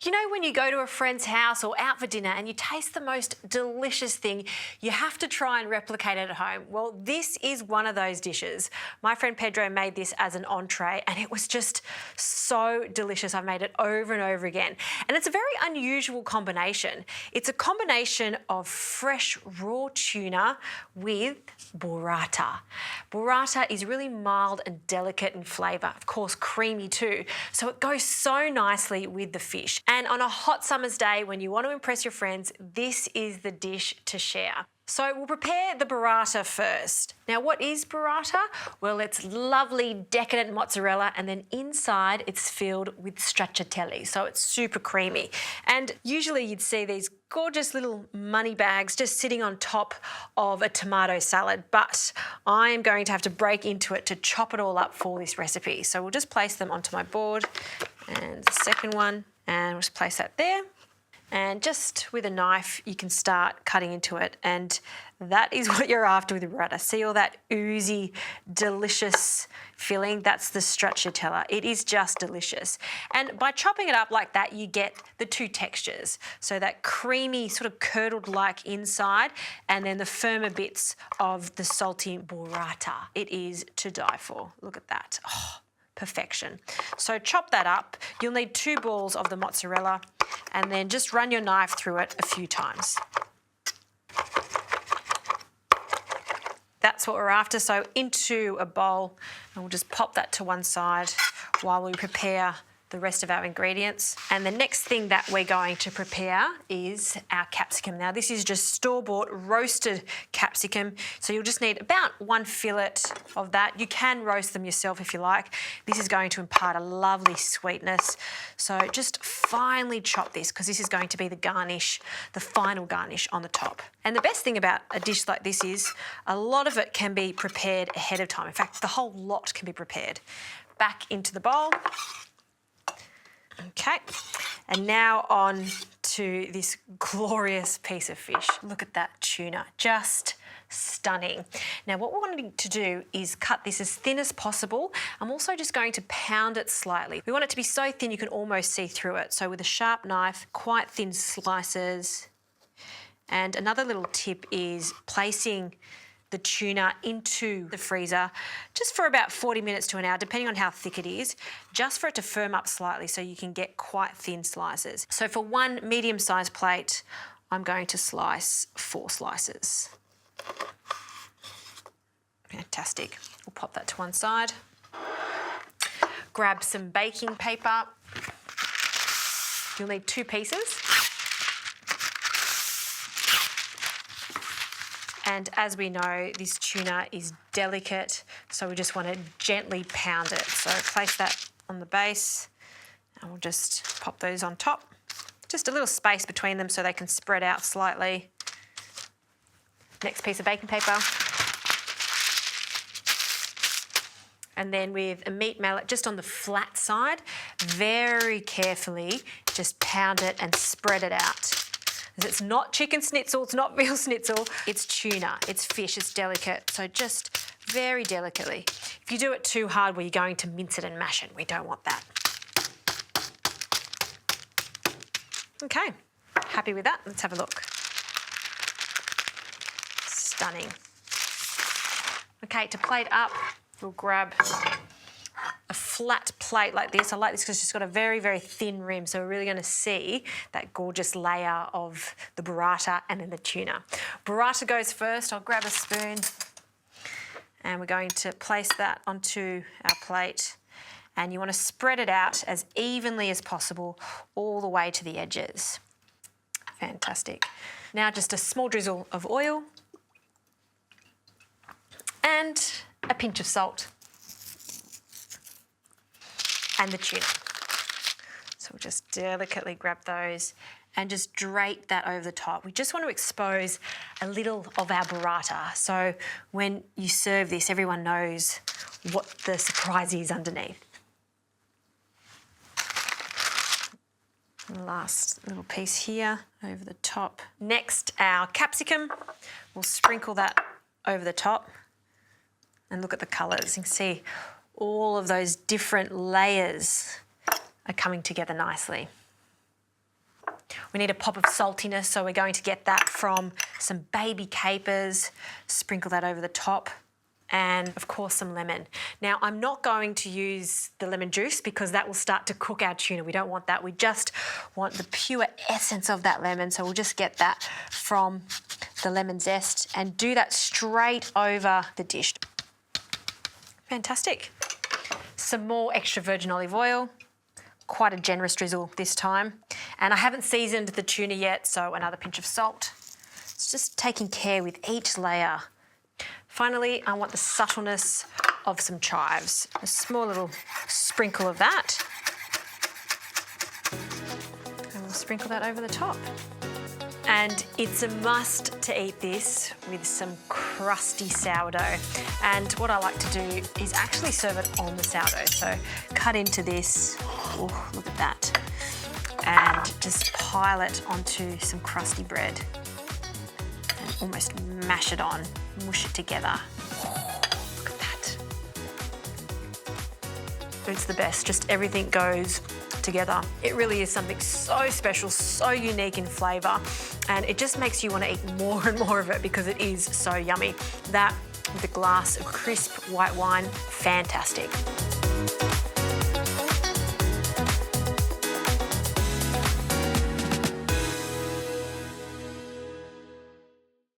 You know, when you go to a friend's house or out for dinner and you taste the most delicious thing, you have to try and replicate it at home. Well, this is one of those dishes. My friend Pedro made this as an entree and it was just so delicious. I've made it over and over again. And it's a very unusual combination. It's a combination of fresh raw tuna with burrata. Burrata is really mild and delicate in flavour, of course creamy too, so it goes so nicely with the fish. And on a hot summer's day when you want to impress your friends, this is the dish to share. So we'll prepare the burrata first. Now, what is burrata? Well, it's lovely, decadent mozzarella, and then inside it's filled with stracciatella, so it's super creamy. And usually you'd see these gorgeous little money bags just sitting on top of a tomato salad, but I am going to have to break into it to chop it all up for this recipe. So we'll just place them onto my board, and the second one, and we'll just place that there. And just with a knife, you can start cutting into it. And that is what you're after with burrata. See all that oozy, delicious filling? That's the stracciatella. It is just delicious. And by chopping it up like that, you get the two textures. So that creamy, sort of curdled-like inside, and then the firmer bits of the salty burrata. It is to die for. Look at that. Oh, perfection. So chop that up. You'll need 2 balls of the mozzarella, and then just run your knife through it a few times. That's what we're after. So into a bowl, and we'll just pop that to one side while we prepare the rest of our ingredients. And the next thing that we're going to prepare is our capsicum. Now, this is just store-bought roasted capsicum, so you'll just need about 1 fillet of that. You can roast them yourself if you like. This is going to impart a lovely sweetness. So just finely chop this, because this is going to be the garnish, the final garnish on the top. And the best thing about a dish like this is a lot of it can be prepared ahead of time. In fact, the whole lot can be prepared. Back into the bowl. Okay, and now on to this glorious piece of fish. Look at that tuna, just stunning. Now what we're wanting to do is cut this as thin as possible. I'm also just going to pound it slightly. We want it to be so thin you can almost see through it. So with a sharp knife, quite thin slices. And another little tip is placing the tuna into the freezer just for about 40 minutes to an hour, depending on how thick it is, just for it to firm up slightly so you can get quite thin slices. So for 1 medium-sized plate, I'm going to slice 4 slices. Fantastic. We'll pop that to one side. Grab some baking paper. You'll need 2 pieces. And as we know, this tuna is delicate, so we just want to gently pound it. So place that on the base, and we'll just pop those on top. Just a little space between them so they can spread out slightly. Next piece of baking paper. And then with a meat mallet just on the flat side, very carefully just pound it and spread it out. It's not chicken schnitzel, it's not veal schnitzel, it's tuna, it's fish, it's delicate, so just very delicately. If you do it too hard, well, you're going to mince it and mash it. We don't want that. Okay, happy with that? Let's have a look. Stunning. Okay, to plate up, we'll grab a flat plate like this. I like this because it's just got a very, very thin rim, so we're really going to see that gorgeous layer of the burrata and then the tuna. Burrata goes first. I'll grab a spoon and we're going to place that onto our plate, and you want to spread it out as evenly as possible all the way to the edges. Fantastic. Now just a small drizzle of oil and a pinch of salt. And the tuna. So we'll just delicately grab those and just drape that over the top. We just want to expose a little of our burrata, so when you serve this, everyone knows what the surprise is underneath. Last little piece here over the top. Next, our capsicum. We'll sprinkle that over the top, and look at the colours. You can see all of those different layers are coming together nicely. We need a pop of saltiness, so we're going to get that from some baby capers, sprinkle that over the top, and of course some lemon. Now, I'm not going to use the lemon juice because that will start to cook our tuna. We don't want that. We just want the pure essence of that lemon, so we'll just get that from the lemon zest and do that straight over the dish. Fantastic. Some more extra virgin olive oil. Quite a generous drizzle this time. And I haven't seasoned the tuna yet, so another pinch of salt. It's just taking care with each layer. Finally, I want the subtleness of some chives. A small little sprinkle of that. And we'll sprinkle that over the top. And it's a must to eat this with some crusty sourdough. And what I like to do is actually serve it on the sourdough. So cut into this, oh, look at that. And just pile it onto some crusty bread. And almost mash it on, mush it together. Oh, look at that. It's the best, just everything goes together. It really is something so special, so unique in flavour, and it just makes you want to eat more and more of it because it is so yummy. That with a glass of crisp white wine, fantastic.